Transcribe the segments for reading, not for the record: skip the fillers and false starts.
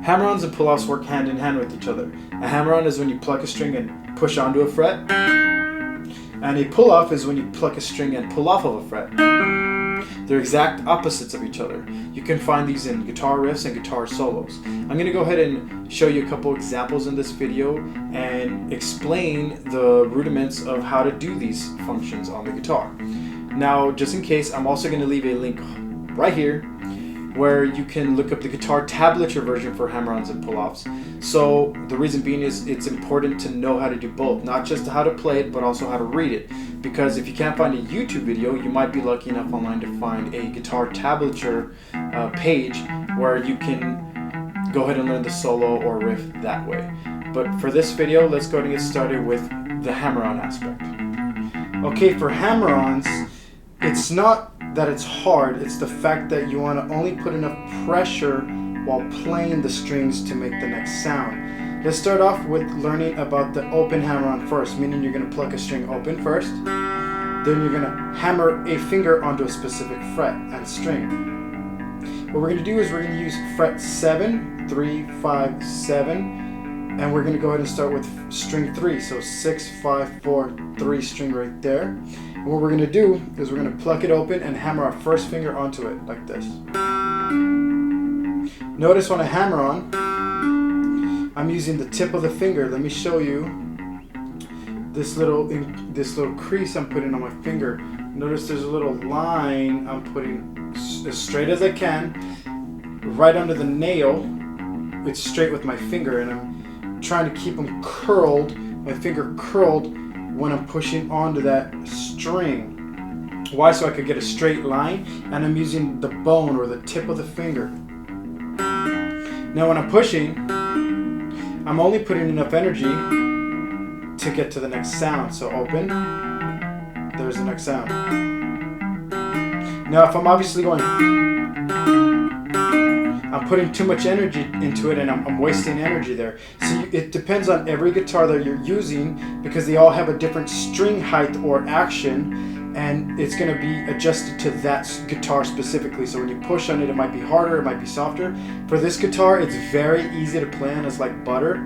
Hammer-ons and pull-offs work hand in hand with each other. A hammer-on is when you pluck a string and push onto a fret, and a pull-off is when you pluck a string and pull off of a fret. They're exact opposites of each other. You can find these in guitar riffs and guitar solos. I'm going to go ahead and show you a couple examples in this video and explain the rudiments of how to do these functions on the guitar. Now, just in case, I'm also going to leave a link right here where you can look up the guitar tablature version for hammer-ons and pull-offs. So the reason being is it's important to know how to do both, not just how to play it, but also how to read it. Because if you can't find a YouTube video, you might be lucky enough online to find a guitar tablature page where you can go ahead and learn the solo or riff that way. But for this video, let's go ahead and get started with the hammer-on aspect. Okay, for hammer-ons, it's not that it's hard, it's the fact that you want to only put enough pressure while playing the strings to make the next sound. Let's start off with learning about the open hammer-on first, meaning you're going to pluck a string open first, then you're going to hammer a finger onto a specific fret and string. What we're going to do is we're going to use fret 7, 3, 5, 7, and we're going to go ahead and start with string 3, so 6, 5, 4, 3 string right there. And what we're going to do is we're going to pluck it open and hammer our first finger onto it like this. Notice on a hammer-on, I'm using the tip of the finger. Let me show you this little crease I'm putting on my finger. Notice there's a little line I'm putting as straight as I can right under the nail. It's straight with my finger, and I'm trying to keep them curled, my finger curled when I'm pushing onto that string. Why? So I could get a straight line, and I'm using the bone or the tip of the finger. Now when I'm pushing, I'm only putting enough energy to get to the next sound. So open, there's the next sound. Now if I'm obviously going, I'm putting too much energy into it and I'm wasting energy there. So it depends on every guitar that you're using, because they all have a different string height or action, and it's going to be adjusted to that guitar specifically. So when you push on it, it might be harder, it might be softer. For this guitar, it's very easy to play on. It's like butter.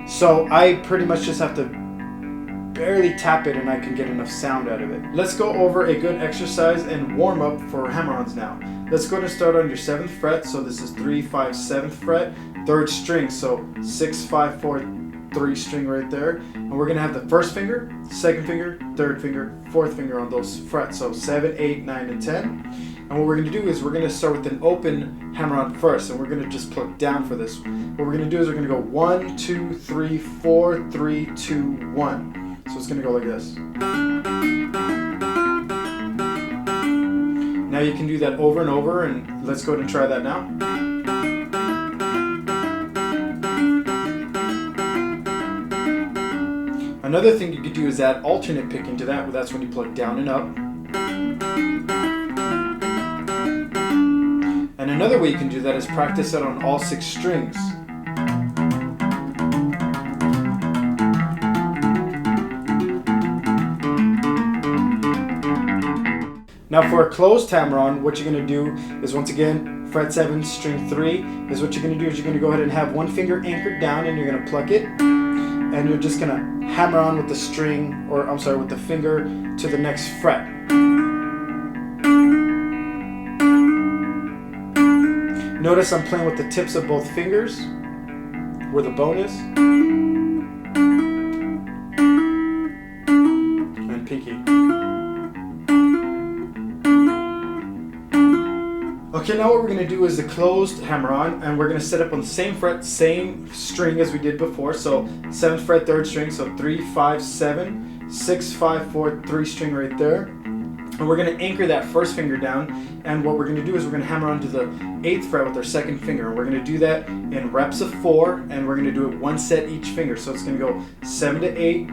So I pretty much just have to barely tap it and I can get enough sound out of it. Let's go over a good exercise and warm up for hammer-ons now. Let's go and start on your 7th fret. So this is 3, 5, 7th fret, 3rd string. So 6, 5, 4, 3 string right there. And we're going to have the 1st finger, 2nd finger, 3rd finger, 4th finger on those frets. So 7, 8, 9, and 10. And what we're going to do is we're going to start with an open hammer-on first, and we're going to just pluck down for this. What we're going to do is we're going to go 1, 2, 3, 4, 3, 2, 1. So it's going to go like this. Now you can do that over and over, and let's go ahead and try that now. Another thing you could do is add alternate picking to that. That's when you pluck down and up. And another way you can do that is practice it on all 6 strings. Now for a closed hammer-on, what you're going to do is, once again, fret 7, string 3, is what you're going to do is you're going to go ahead and have one finger anchored down, and you're going to pluck it, and you're just going to hammer on with the string, or I'm sorry, with the finger to the next fret. Notice I'm playing with the tips of both fingers, where the bone is, and pinky. Okay, now what we're going to do is the closed hammer-on, and we're going to set up on the same fret, same string as we did before. So 7th fret, 3rd string, so 3, 5, 7, 6, 5, 4, 3 string right there. And we're going to anchor that 1st finger down, and what we're going to do is we're going to hammer onto the 8th fret with our 2nd finger. We're going to do that in reps of 4, and we're going to do it 1 set each finger. So it's going to go 7 to 8,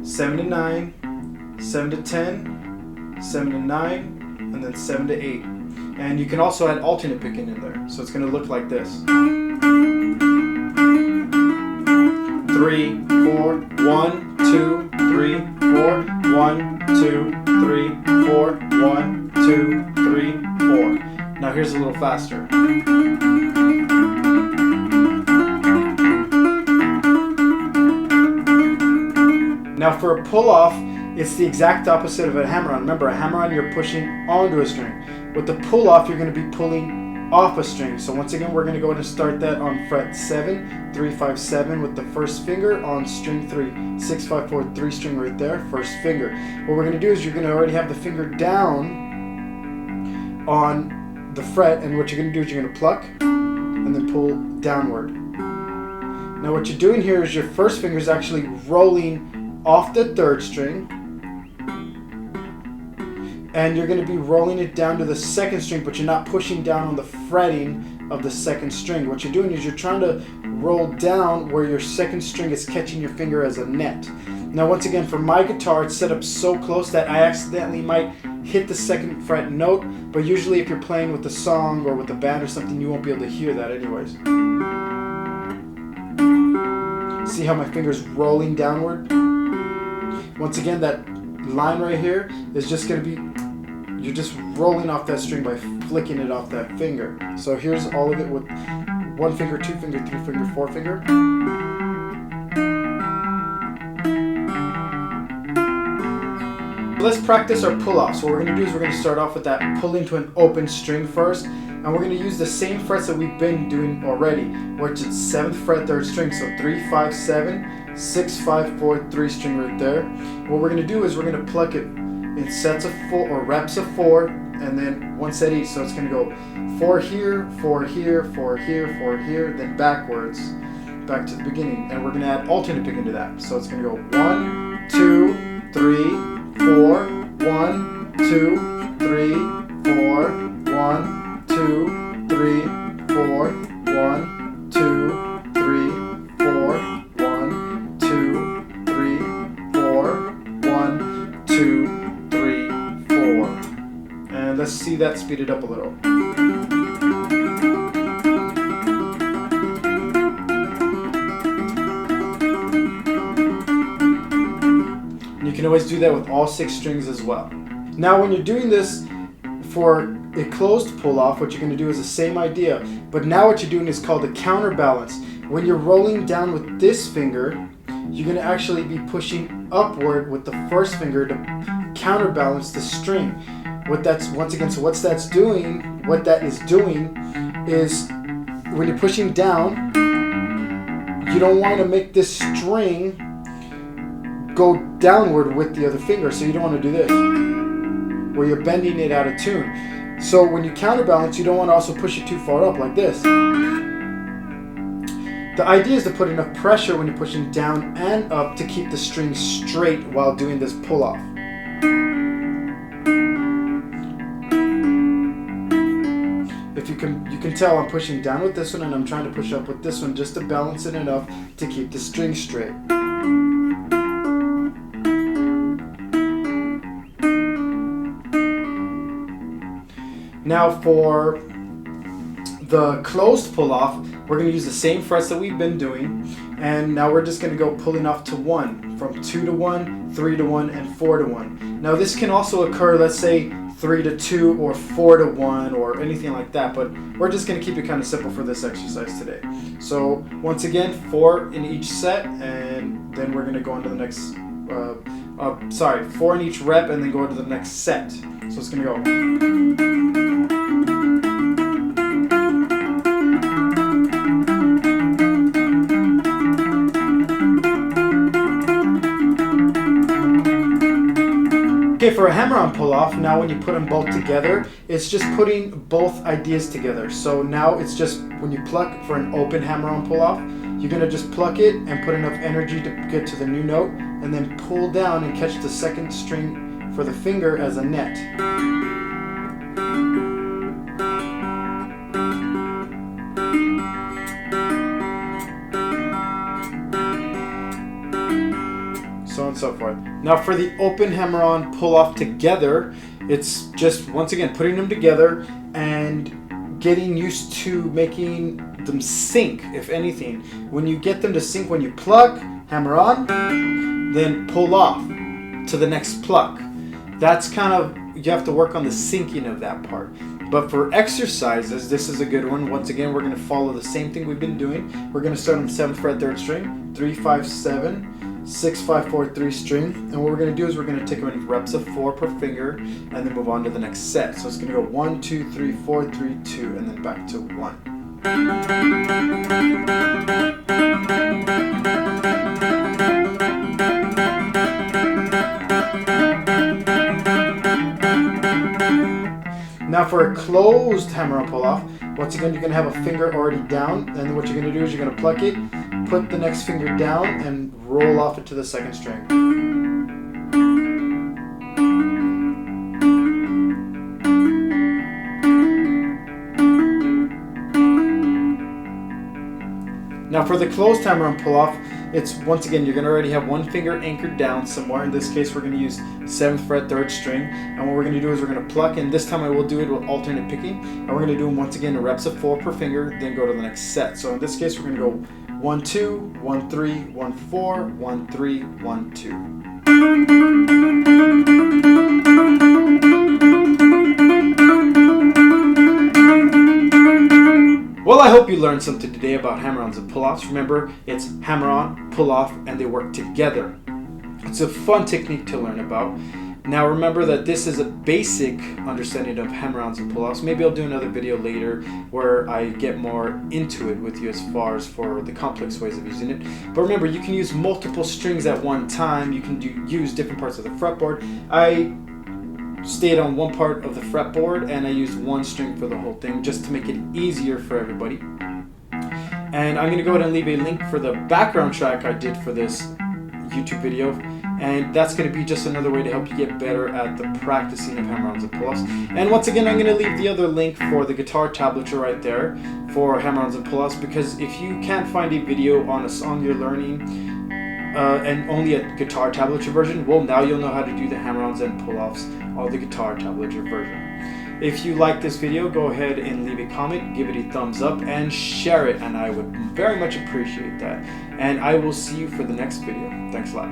7 to 9, 7 to 10, 7 to 9, and then 7 to 8. And you can also add alternate picking in there. So it's going to look like this. 3, 4, 1, 2, 3, 4, 1, 2, 3, 4, 1, 2, 3, 4. Now here's a little faster. Now for a pull-off, it's the exact opposite of a hammer-on. Remember, a hammer-on, you're pushing onto a string. With the pull-off, you're going to be pulling off a string. So once again, we're going to go ahead and start that on fret 7, 3, 5, 7 with the first finger on string 3. 6, 5, 4, 3 string right there, first finger. What we're going to do is you're going to already have the finger down on the fret, and what you're going to do is you're going to pluck and then pull downward. Now what you're doing here is your first finger is actually rolling off the 3rd string, and you're going to be rolling it down to the 2nd string, but you're not pushing down on the fretting of the 2nd string. What you're doing is you're trying to roll down where your 2nd string is catching your finger as a net. Now once again, for my guitar, it's set up so close that I accidentally might hit the 2nd fret note, but usually if you're playing with a song or with a band or something, you won't be able to hear that anyways. See how my finger's rolling downward? Once again, that line right here is just going to be, you're just rolling off that string by flicking it off that finger. So here's all of it with 1 finger, 2 finger, 3 finger, 4 finger. Let's practice our pull-offs. What we're going to do is we're going to start off with that pulling to an open string first, and we're going to use the same frets that we've been doing already, which is 7th fret 3rd string, so 3, 5, 7, 6, 5, 4, 3 string right there. What we're going to do is we're going to pluck it in sets of 4 or reps of 4, and then 1 set each. So it's going to go 4 here, 4 here, 4 here, 4 here, then backwards, back to the beginning, and we're going to add alternate picking to that. So it's going to go 1, 2, 3, 4, 1, 2, 3, 4, 1, 2, 3, 4, 1, 2, 3, 4, 1, 2, 3, 4, 1, 2, 3, 4. And let's see that speeded up a little. You can always do that with all 6 strings as well. Now when you're doing this for a closed pull-off, what you're going to do is the same idea, but now what you're doing is called a counterbalance. When you're rolling down with this finger, you're going to actually be pushing upward with the first finger to counterbalance the string. What that is doing is when you're pushing down, you don't want to make this string go downward with the other finger, so you don't want to do this, where you're bending it out of tune. So when you counterbalance, you don't want to also push it too far up like this. The idea is to put enough pressure when you're pushing down and up to keep the string straight while doing this pull-off. If you can tell I'm pushing down with this one and I'm trying to push up with this one just to balance it enough to keep the string straight. Now for the closed pull-off, we're going to use the same frets that we've been doing, and now we're just going to go pulling off to 1, from 2 to 1, 3 to 1, and 4 to 1. Now this can also occur, let's say 3 to 2 or 4 to 1 or anything like that, but we're just going to keep it kind of simple for this exercise today. So once again, 4 in each set, and then we're going to go on to the next, 4 in each rep, and then go into the next set. So it's going to go. Okay, for a hammer-on pull-off, now when you put them both together, it's just putting both ideas together. So now it's just when you pluck for an open hammer-on pull-off, you're going to just pluck it and put enough energy to get to the new note, and then pull down and catch the 2nd string for the finger as a net. So on and so forth. Now for the open hammer-on pull-off together, it's just once again putting them together and getting used to making them sync, if anything. When you get them to sync, when you pluck, hammer on, then pull off to the next pluck. That's kind of, you have to work on the syncing of that part. But for exercises, this is a good one. Once again, we're going to follow the same thing we've been doing. We're going to start on the 7th fret 3rd string, 3, 5, 7, 6, 5, 4, 3 string, and what we're going to do is we're going to take them in reps of 4 per finger and then move on to the next set. So it's going to go 1, 2, 3, 4, 3, 2, and then back to 1. Now for a closed hammer-on pull-off, once again you're going to have a finger already down, and what you're going to do is you're going to pluck it, put the next finger down, and roll off it to the second string. Now for the closed hammer-on pull-off, it's once again you're going to already have one finger anchored down somewhere. In this case we're going to use 7th fret 3rd string, and what we're going to do is we're going to pluck, and this time I will do it with alternate picking, and we're going to do them once again in reps of 4 per finger, then go to the next set. So in this case we're going to go 1, 2, 1, 3, 1, 4, 1, 3, 1, 2. Well, I hope you learned something today about hammer-ons and pull-offs. Remember, it's hammer-on, pull-off, and they work together. It's a fun technique to learn about. Now remember that this is a basic understanding of hammer-ons and pull-offs. Maybe I'll do another video later where I get more into it with you as far as for the complex ways of using it. But remember, you can use multiple strings at one time. You can use different parts of the fretboard. I stayed on one part of the fretboard and I used one string for the whole thing just to make it easier for everybody. And I'm going to go ahead and leave a link for the background track I did for this YouTube video, and that's going to be just another way to help you get better at the practicing of hammer-ons and pull-offs. And once again, I'm going to leave the other link for the guitar tablature right there for hammer-ons and pull-offs, because if you can't find a video on a song you're learning and only a guitar tablature version, well, now you'll know how to do the hammer-ons and pull-offs on the guitar tablature version. If you like this video, go ahead and leave a comment, give it a thumbs up, and share it, and I would very much appreciate that. And I will see you for the next video. Thanks a lot.